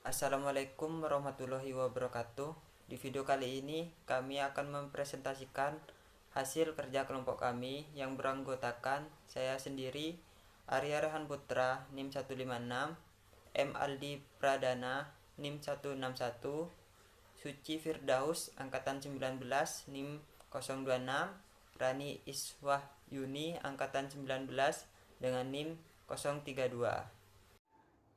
Assalamualaikum warahmatullahi wabarakatuh. Di video kali ini kami akan mempresentasikan hasil kerja kelompok kami yang beranggotakan saya sendiri, Arya Rehan Putra, NIM 156, M. Aldi Pradana, NIM 161, Suci Firdaus, Angkatan 19, NIM 026, Rani Iswah Yuni, Angkatan 19, dengan NIM 032.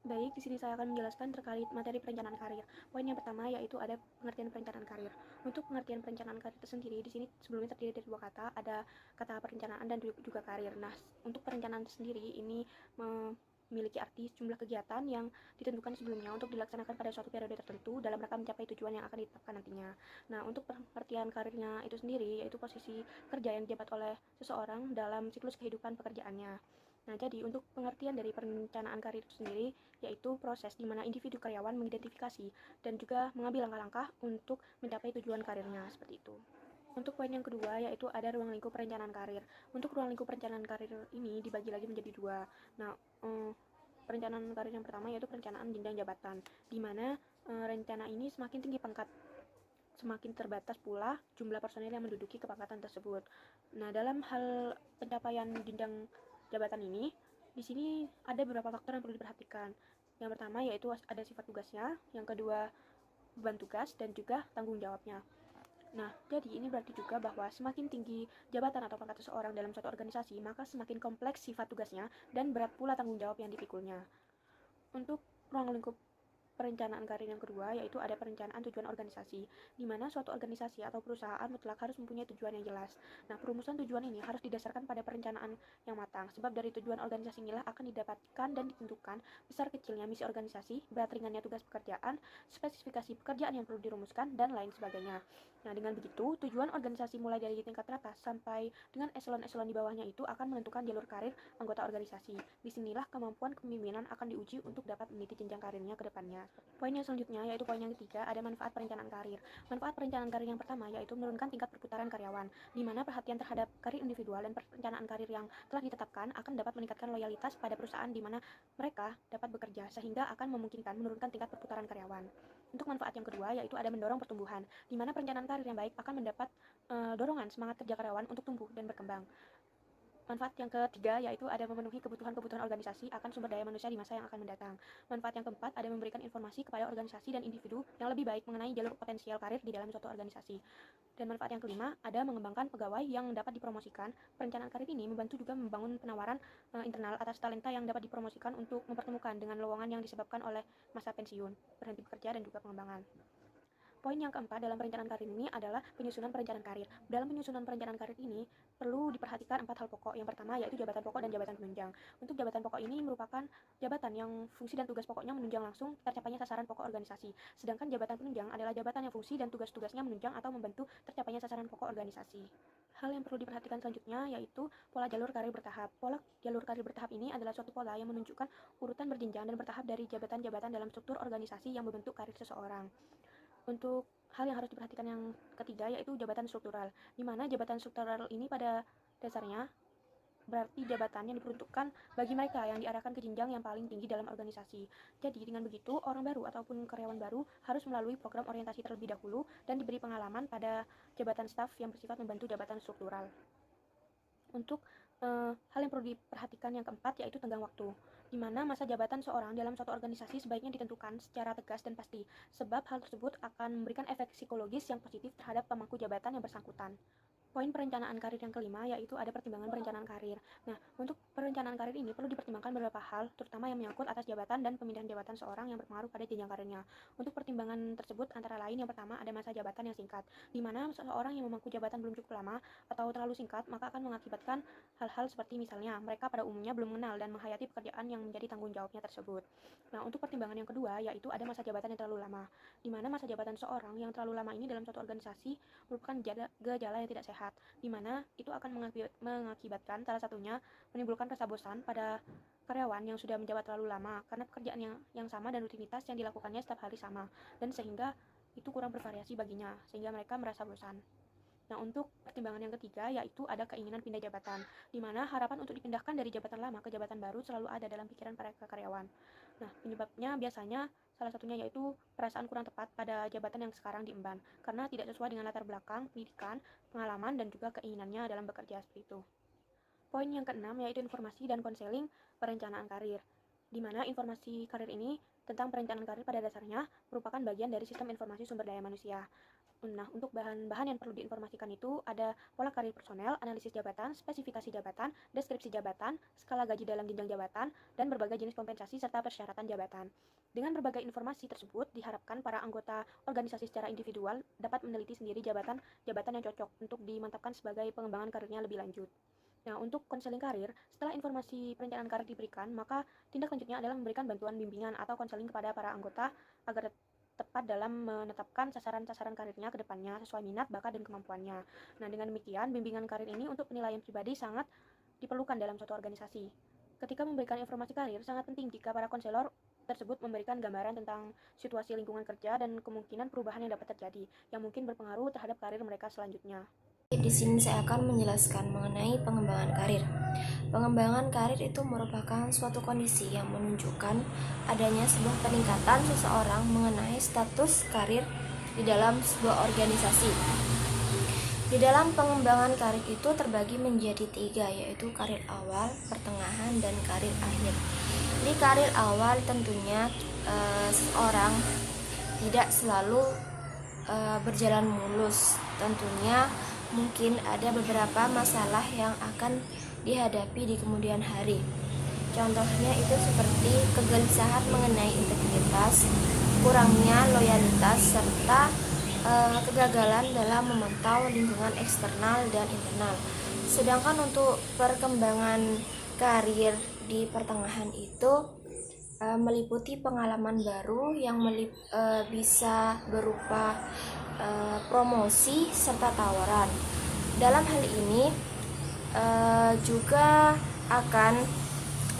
Baik, di sini saya akan menjelaskan terkait materi perencanaan karir. Poin yang pertama yaitu ada pengertian perencanaan karir. Untuk pengertian perencanaan karir itu sendiri, di sini sebelumnya terdiri dari dua kata, ada kata perencanaan dan juga karir. Nah, untuk perencanaan sendiri ini memiliki arti jumlah kegiatan yang ditentukan sebelumnya untuk dilaksanakan pada suatu periode tertentu dalam rangka mencapai tujuan yang akan ditetapkan nantinya. Nah, untuk pengertian karirnya itu sendiri yaitu posisi kerja yang dijabat oleh seseorang dalam siklus kehidupan pekerjaannya. Nah, jadi untuk pengertian dari perencanaan karir itu sendiri yaitu proses di mana individu karyawan mengidentifikasi dan juga mengambil langkah-langkah untuk mencapai tujuan karirnya seperti itu. Untuk poin yang kedua yaitu ada ruang lingkup perencanaan karir. Untuk ruang lingkup perencanaan karir ini dibagi lagi menjadi dua. Nah, perencanaan karir yang pertama yaitu perencanaan jenjang jabatan, di mana rencana ini semakin tinggi pangkat semakin terbatas pula jumlah personel yang menduduki kepangkatan tersebut. Nah, dalam hal pencapaian jenjang jabatan ini, di sini ada beberapa faktor yang perlu diperhatikan. Yang pertama yaitu ada sifat tugasnya, yang kedua beban tugas dan juga tanggung jawabnya. Nah, jadi ini berarti juga bahwa semakin tinggi jabatan atau pangkat seseorang dalam suatu organisasi, maka semakin kompleks sifat tugasnya dan berat pula tanggung jawab yang dipikulnya. Untuk ruang lingkup perencanaan karir yang kedua yaitu ada perencanaan tujuan organisasi, di mana suatu organisasi atau perusahaan mutlak harus mempunyai tujuan yang jelas. Nah, perumusan tujuan ini harus didasarkan pada perencanaan yang matang, sebab dari tujuan organisasi inilah akan didapatkan dan ditentukan besar kecilnya misi organisasi, berat ringannya tugas pekerjaan, spesifikasi pekerjaan yang perlu dirumuskan, dan lain sebagainya. Nah, dengan begitu, tujuan organisasi mulai dari tingkat teratas sampai dengan eselon-eselon di bawahnya itu akan menentukan jalur karir anggota organisasi. Disinilah kemampuan kepemimpinan akan diuji untuk dapat meniti jenjang karirnya ke depannya. Poin yang selanjutnya yaitu poin yang ketiga, ada manfaat perencanaan karir. Manfaat perencanaan karir yang pertama yaitu menurunkan tingkat perputaran karyawan, di mana perhatian terhadap karir individual dan perencanaan karir yang telah ditetapkan akan dapat meningkatkan loyalitas pada perusahaan di mana mereka dapat bekerja, sehingga akan memungkinkan menurunkan tingkat perputaran karyawan. Untuk manfaat yang kedua yaitu ada mendorong pertumbuhan, di mana perencanaan karir yang baik akan mendapat dorongan semangat kerja karyawan untuk tumbuh dan berkembang. Manfaat yang ketiga yaitu ada memenuhi kebutuhan-kebutuhan organisasi akan sumber daya manusia di masa yang akan mendatang. Manfaat yang keempat ada memberikan informasi kepada organisasi dan individu yang lebih baik mengenai jalur potensial karir di dalam suatu organisasi. Dan manfaat yang kelima ada mengembangkan pegawai yang dapat dipromosikan. Perencanaan karir ini membantu juga membangun penawaran internal atas talenta yang dapat dipromosikan untuk mempertemukan dengan lowongan yang disebabkan oleh masa pensiun, berhenti bekerja, dan juga pengembangan. Poin yang keempat dalam perencanaan karir ini adalah penyusunan perencanaan karir. Dalam penyusunan perencanaan karir ini perlu diperhatikan 4 hal pokok. Yang pertama yaitu jabatan pokok dan jabatan penunjang. Untuk jabatan pokok ini merupakan jabatan yang fungsi dan tugas pokoknya menunjang langsung tercapainya sasaran pokok organisasi. Sedangkan jabatan penunjang adalah jabatan yang fungsi dan tugas-tugasnya menunjang atau membantu tercapainya sasaran pokok organisasi. Hal yang perlu diperhatikan selanjutnya yaitu pola jalur karir bertahap. Pola jalur karir bertahap ini adalah suatu pola yang menunjukkan urutan berjenjang dan bertahap dari jabatan-jabatan dalam struktur organisasi yang membentuk karir seseorang. Untuk hal yang harus diperhatikan yang ketiga yaitu jabatan struktural, di mana jabatan struktural ini pada dasarnya berarti jabatan yang diperuntukkan bagi mereka yang diarahkan ke jenjang yang paling tinggi dalam organisasi. Jadi dengan begitu, orang baru ataupun karyawan baru harus melalui program orientasi terlebih dahulu dan diberi pengalaman pada jabatan staf yang bersifat membantu jabatan struktural. Untuk hal yang perlu diperhatikan yang keempat yaitu tenggang waktu, di mana masa jabatan seorang dalam suatu organisasi sebaiknya ditentukan secara tegas dan pasti, sebab hal tersebut akan memberikan efek psikologis yang positif terhadap pemangku jabatan yang bersangkutan. Poin perencanaan karir yang kelima yaitu ada pertimbangan perencanaan karir. Nah, untuk perencanaan karir ini perlu dipertimbangkan beberapa hal, terutama yang menyangkut atas jabatan dan pemindahan jabatan seorang yang berpengaruh pada jenjang karirnya. Untuk pertimbangan tersebut antara lain yang pertama ada masa jabatan yang singkat, di mana seseorang yang memangku jabatan belum cukup lama atau terlalu singkat maka akan mengakibatkan hal-hal seperti misalnya mereka pada umumnya belum mengenal dan menghayati pekerjaan yang menjadi tanggung jawabnya tersebut. Nah, untuk pertimbangan yang kedua yaitu ada masa jabatan yang terlalu lama, di mana masa jabatan seorang yang terlalu lama ini dalam suatu organisasi merupakan gejala yang tidak sehat, di mana itu akan mengakibatkan salah satunya menimbulkan rasa bosan pada karyawan yang sudah menjabat terlalu lama karena pekerjaan yang sama dan rutinitas yang dilakukannya setiap hari sama, dan sehingga itu kurang bervariasi baginya sehingga mereka merasa bosan. Nah, untuk pertimbangan yang ketiga yaitu ada keinginan pindah jabatan, di mana harapan untuk dipindahkan dari jabatan lama ke jabatan baru selalu ada dalam pikiran para karyawan. Nah, penyebabnya biasanya Salah satunya yaitu perasaan kurang tepat pada jabatan yang sekarang diemban, karena tidak sesuai dengan latar belakang, pendidikan, pengalaman, dan juga keinginannya dalam bekerja seperti itu. Poin yang keenam yaitu informasi dan konseling perencanaan karir, di mana informasi karir ini tentang perencanaan karir pada dasarnya merupakan bagian dari sistem informasi sumber daya manusia. Nah, untuk bahan-bahan yang perlu diinformasikan itu ada pola karir personel, analisis jabatan, spesifikasi jabatan, deskripsi jabatan, skala gaji dalam jenjang jabatan, dan berbagai jenis kompensasi serta persyaratan jabatan. Dengan berbagai informasi tersebut, diharapkan para anggota organisasi secara individual dapat meneliti sendiri jabatan yang cocok untuk dimantapkan sebagai pengembangan karirnya lebih lanjut. Nah, untuk konseling karir, setelah informasi perencanaan karir diberikan, maka tindak lanjutnya adalah memberikan bantuan bimbingan atau konseling kepada para anggota agar tepat dalam menetapkan sasaran-sasaran karirnya ke depannya sesuai minat, bakat, dan kemampuannya. Nah, dengan demikian, bimbingan karir ini untuk penilaian pribadi sangat diperlukan dalam suatu organisasi. Ketika memberikan informasi karir, sangat penting jika para konselor tersebut memberikan gambaran tentang situasi lingkungan kerja dan kemungkinan perubahan yang dapat terjadi, yang mungkin berpengaruh terhadap karir mereka selanjutnya. Di sini saya akan menjelaskan mengenai pengembangan karir. Pengembangan karir itu merupakan suatu kondisi yang menunjukkan adanya sebuah peningkatan seseorang mengenai status karir di dalam sebuah organisasi. Di dalam pengembangan karir itu terbagi menjadi 3, yaitu karir awal, pertengahan, dan karir akhir. Di karir awal tentunya seseorang tidak selalu berjalan mulus. Tentunya mungkin ada beberapa masalah yang akan dihadapi di kemudian hari. Contohnya itu seperti kegelisahan mengenai integritas, kurangnya loyalitas, serta kegagalan dalam memantau lingkungan eksternal dan internal. Sedangkan untuk perkembangan karir di pertengahan itu meliputi pengalaman baru yang bisa berupa promosi serta tawaran. Dalam hal ini juga akan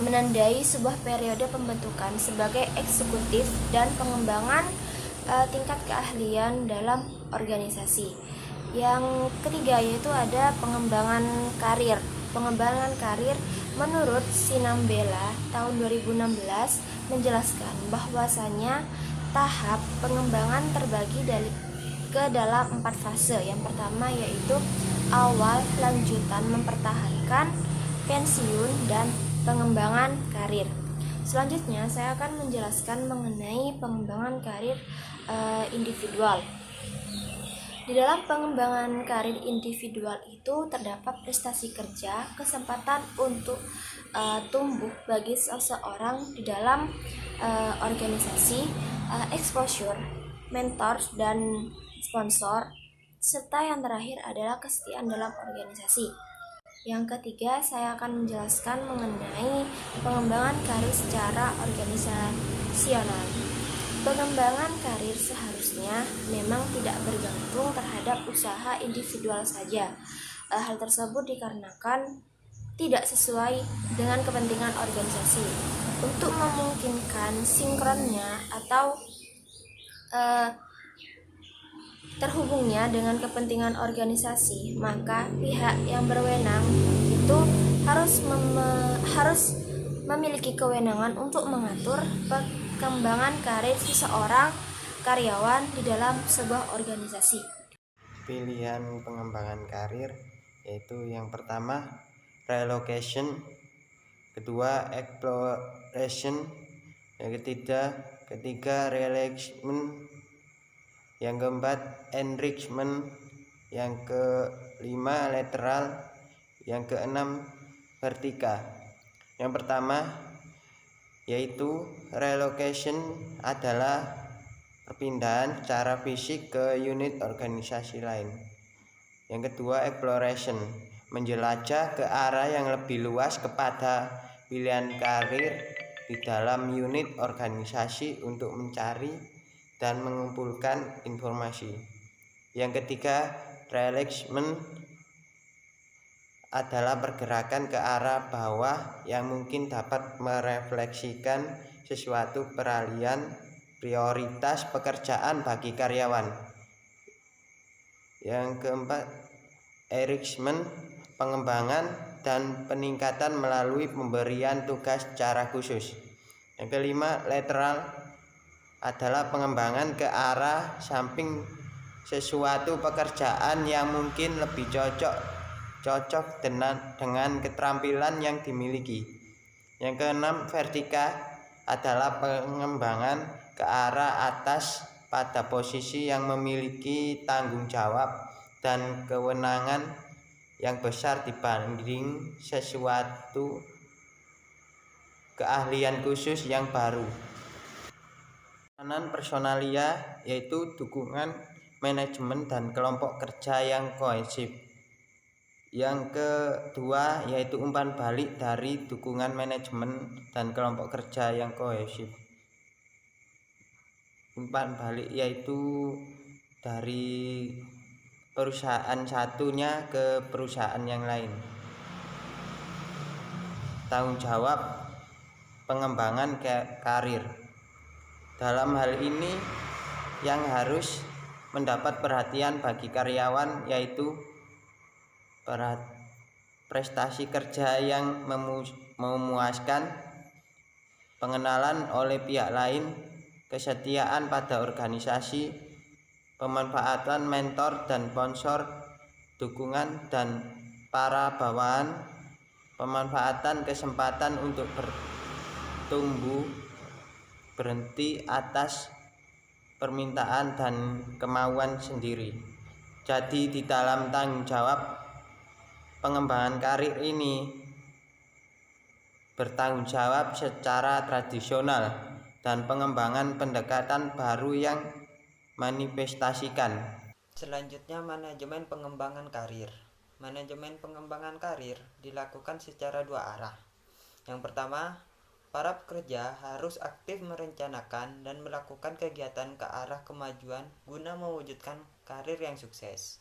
menandai sebuah periode pembentukan sebagai eksekutif dan pengembangan tingkat keahlian dalam organisasi. Yang ketiga yaitu ada pengembangan karir. Pengembangan karir menurut Sinambela tahun 2016 menjelaskan bahwasanya tahap pengembangan terbagi ke dalam 4 fase. Yang pertama yaitu awal, lanjutan, mempertahankan, pensiun, dan pengembangan karir. Selanjutnya saya akan menjelaskan mengenai pengembangan karir individual. Di dalam pengembangan karir individual itu terdapat prestasi kerja, kesempatan untuk tumbuh bagi seseorang di dalam organisasi, exposure, mentors, dan sponsor, serta yang terakhir adalah kesetiaan dalam organisasi. Yang ketiga, saya akan menjelaskan mengenai pengembangan karir secara organisasional. Pengembangan karir seharusnya memang tidak bergantung terhadap usaha individual saja. Hal tersebut dikarenakan tidak sesuai dengan kepentingan organisasi. Untuk memungkinkan sinkronnya atau terhubungnya dengan kepentingan organisasi, maka pihak yang berwenang itu harus memiliki kewenangan untuk mengatur perkembangan karir seseorang karyawan di dalam sebuah organisasi. Pilihan pengembangan karir yaitu yang pertama relocation, kedua exploration, yang ketiga relaxment, yang keempat enrichment, yang kelima lateral, yang keenam vertikal. Yang pertama yaitu relocation adalah perpindahan secara fisik ke unit organisasi lain. Yang kedua exploration, menjelajah ke arah yang lebih luas kepada pilihan karir di dalam unit organisasi untuk mencari dan mengumpulkan informasi. Yang ketiga relaxment adalah pergerakan ke arah bawah yang mungkin dapat merefleksikan sesuatu peralihan prioritas pekerjaan bagi karyawan. Yang keempat enrichment, pengembangan dan peningkatan melalui pemberian tugas secara khusus. Yang kelima lateral, adalah pengembangan ke arah samping sesuatu pekerjaan yang mungkin lebih cocok dengan keterampilan yang dimiliki. Yang keenam, vertika adalah pengembangan ke arah atas pada posisi yang memiliki tanggung jawab dan kewenangan yang besar dibanding sesuatu keahlian khusus yang baru. Peranan personalia yaitu dukungan manajemen dan kelompok kerja yang kohesif. Yang kedua yaitu umpan balik dari dukungan manajemen dan kelompok kerja yang kohesif. Umpan balik yaitu dari perusahaan satunya ke perusahaan yang lain. Tanggung jawab pengembangan karir. Dalam hal ini yang harus mendapat perhatian bagi karyawan yaitu prestasi kerja yang memuaskan, pengenalan oleh pihak lain, kesetiaan pada organisasi, pemanfaatan mentor dan sponsor, dukungan dan para bawahan, pemanfaatan kesempatan untuk bertumbuh, berhenti atas permintaan dan kemauan sendiri. Jadi di dalam tanggung jawab pengembangan karir ini bertanggung jawab secara tradisional dan pengembangan pendekatan baru yang manifestasikan. Selanjutnya, manajemen pengembangan karir. Manajemen pengembangan karir dilakukan secara dua arah. Yang pertama, para pekerja harus aktif merencanakan dan melakukan kegiatan ke arah kemajuan guna mewujudkan karir yang sukses.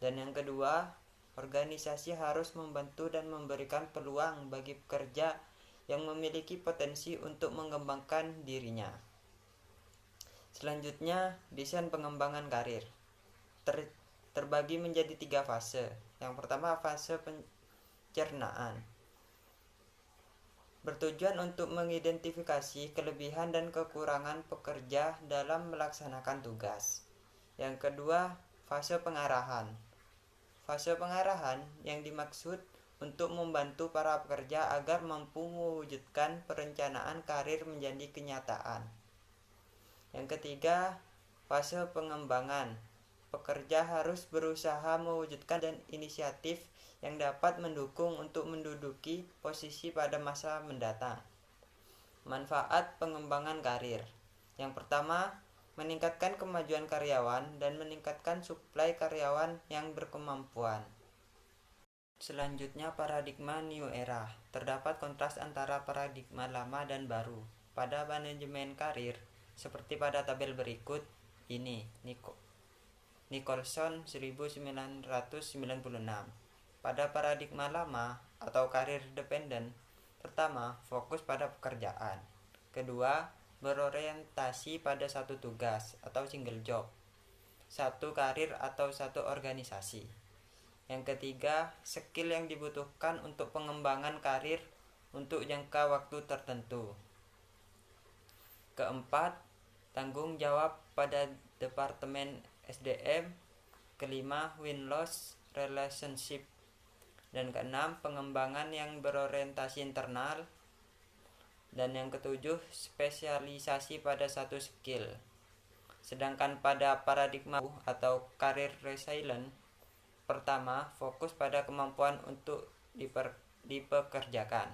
Dan yang kedua, organisasi harus membantu dan memberikan peluang bagi pekerja yang memiliki potensi untuk mengembangkan dirinya. Selanjutnya, desain pengembangan karir terbagi menjadi 3 fase. Yang pertama, fase pencernaan, bertujuan untuk mengidentifikasi kelebihan dan kekurangan pekerja dalam melaksanakan tugas. Yang kedua, fase pengarahan. Fase pengarahan yang dimaksud untuk membantu para pekerja agar mampu mewujudkan perencanaan karir menjadi kenyataan. Yang ketiga, fase pengembangan. Pekerja harus berusaha mewujudkan dan inisiatif yang dapat mendukung untuk menduduki posisi pada masa mendatang. Manfaat pengembangan karir. Yang pertama, meningkatkan kemajuan karyawan dan meningkatkan suplai karyawan yang berkemampuan. Selanjutnya, paradigma new era. Terdapat kontras antara paradigma lama dan baru pada manajemen karir seperti pada tabel berikut ini. Nicholson 1996. Pada paradigma lama atau karir dependent, pertama, fokus pada pekerjaan. Kedua, berorientasi pada satu tugas atau single job, satu karir atau satu organisasi. Yang ketiga, skill yang dibutuhkan untuk pengembangan karir untuk jangka waktu tertentu. Keempat, tanggung jawab pada departemen SDM. Kelima, win-loss relationship. Dan keenam, pengembangan yang berorientasi internal. Dan yang ketujuh, spesialisasi pada satu skill. Sedangkan pada paradigma atau career resilient, pertama, fokus pada kemampuan untuk dipekerjakan.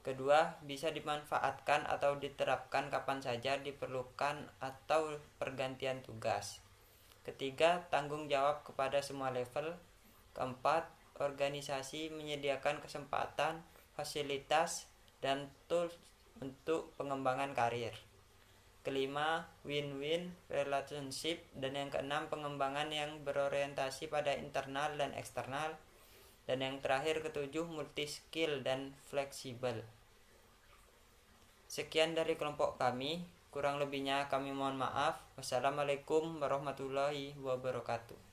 Kedua, bisa dimanfaatkan atau diterapkan kapan saja diperlukan atau pergantian tugas. Ketiga, tanggung jawab kepada semua level. Keempat, organisasi menyediakan kesempatan, fasilitas, dan tools untuk pengembangan karir. Kelima, win-win relationship. Dan yang keenam, pengembangan yang berorientasi pada internal dan eksternal. Dan yang terakhir, ketujuh, multi skill dan fleksibel. Sekian dari kelompok kami, kurang lebihnya kami mohon maaf. Wassalamualaikum warahmatullahi wabarakatuh.